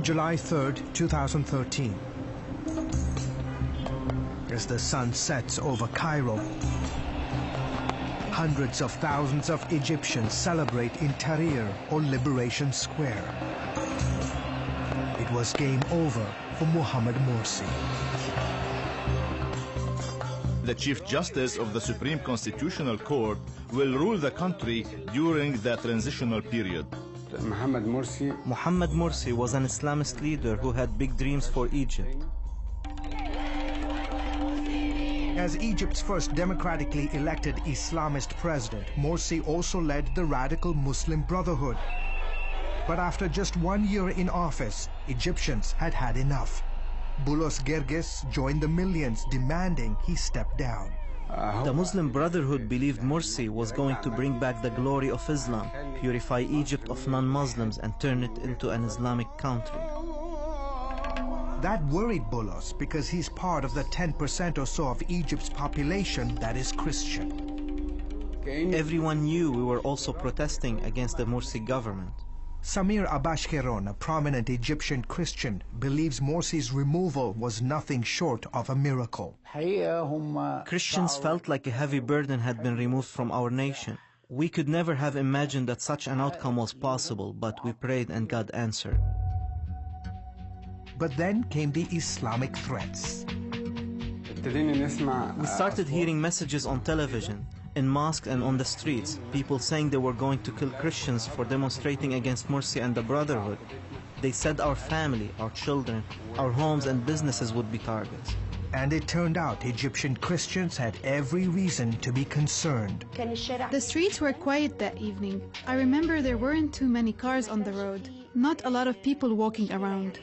July 3rd, 2013. As the sun sets over Cairo, hundreds of thousands of Egyptians celebrate in Tahrir or Liberation Square. It was game over for Mohamed Morsi. The Chief Justice of the Supreme Constitutional Court will rule the country during the transitional period. Mohamed Morsi was an Islamist leader who had big dreams for Egypt. As Egypt's first democratically elected Islamist president, Morsi also led the radical Muslim Brotherhood. But after just 1 year in office, Egyptians had had enough. Boulos Gerges joined the millions demanding he step down. The Muslim Brotherhood believed Morsi was going to bring back the glory of Islam, purify Egypt of non-Muslims and turn it into an Islamic country. That worried Boulos because he's part of the 10% or so of Egypt's population that is Christian. Everyone knew we were also protesting against the Morsi government. Samir Abashkeron, a prominent Egyptian Christian, believes Morsi's removal was nothing short of a miracle. Christians felt like a heavy burden had been removed from our nation. We could never have imagined that such an outcome was possible, but we prayed and God answered. But then came the Islamic threats. We started hearing messages on television, in mosques and on the streets, people saying they were going to kill Christians for demonstrating against Morsi and the Brotherhood. They said our family, our children, our homes and businesses would be targets. And it turned out Egyptian Christians had every reason to be concerned. The streets were quiet that evening. I remember there weren't too many cars on the road, not a lot of people walking around.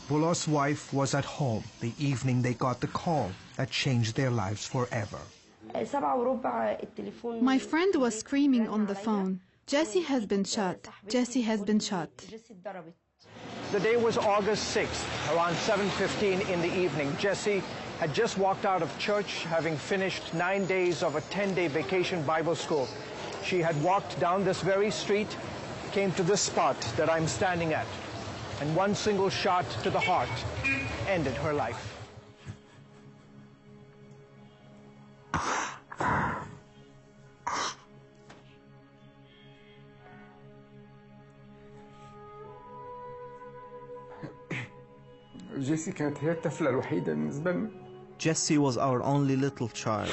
Boulos' wife was at home the evening they got the call that changed their lives forever. My friend was screaming on the phone, "Jesse has been shot. Jesse has been shot." The day was August 6th, around 7:15 in the evening. Jesse had just walked out of church, having finished 9 days of a 10-day vacation Bible school. She had walked down this very street, came to this spot that I'm standing at, and one single shot to the heart ended her life. Jessie was our only little child.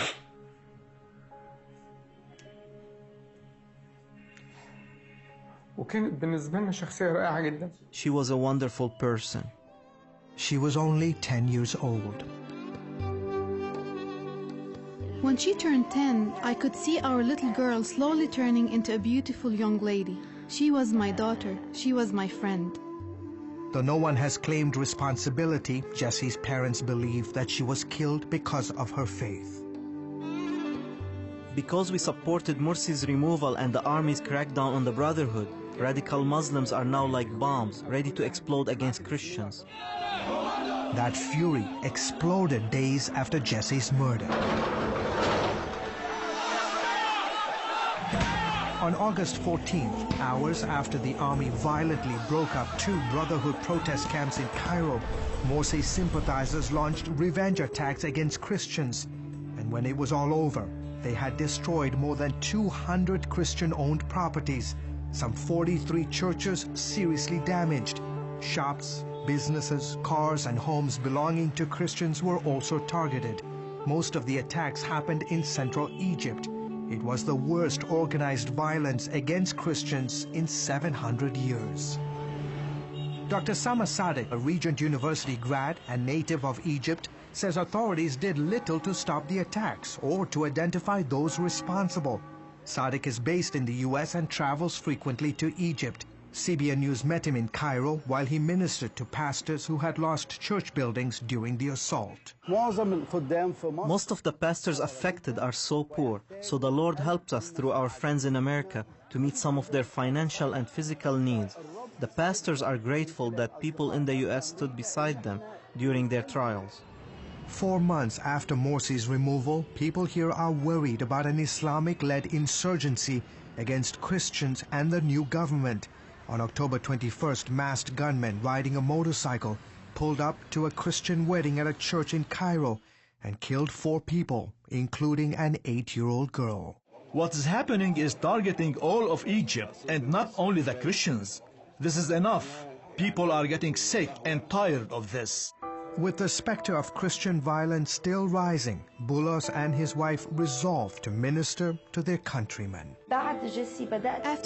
She was a wonderful person. She was only 10 years old. When she turned 10, I could see our little girl slowly turning into a beautiful young lady. She was my daughter. She was my friend. Though no one has claimed responsibility, Jessie's parents believe that she was killed because of her faith. Because we supported Morsi's removal and the army's crackdown on the Brotherhood, radical Muslims are now like bombs, ready to explode against Christians. That fury exploded days after Jessie's murder. On August 14th, hours after the army violently broke up 2 Brotherhood protest camps in Cairo, Morsi sympathizers launched revenge attacks against Christians. And when it was all over, they had destroyed more than 200 Christian-owned properties, some 43 churches seriously damaged. Shops, businesses, cars, and homes belonging to Christians were also targeted. Most of the attacks happened in central Egypt. It was the worst organized violence against Christians in 700 years. Dr. Sama Sadiq, a Regent University grad and native of Egypt, says authorities did little to stop the attacks or to identify those responsible. Sadiq is based in the US and travels frequently to Egypt. CBN News met him in Cairo while he ministered to pastors who had lost church buildings during the assault. Most of the pastors affected are so poor, so the Lord helped us through our friends in America to meet some of their financial and physical needs. The pastors are grateful that people in the US stood beside them during their trials. 4 months after Morsi's removal, people here are worried about an Islamic-led insurgency against Christians and the new government. On October 21st, masked gunmen riding a motorcycle pulled up to a Christian wedding at a church in Cairo and killed 4 people, including an 8-year-old girl. What is happening is targeting all of Egypt and not only the Christians. This is enough. People are getting sick and tired of this. With the specter of Christian violence still rising, Boulos and his wife resolved to minister to their countrymen. After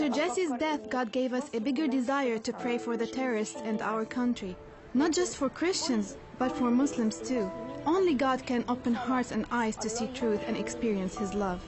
Jesse's death, God gave us a bigger desire to pray for the terrorists and our country. Not just for Christians, but for Muslims too. Only God can open hearts and eyes to see truth and experience His love.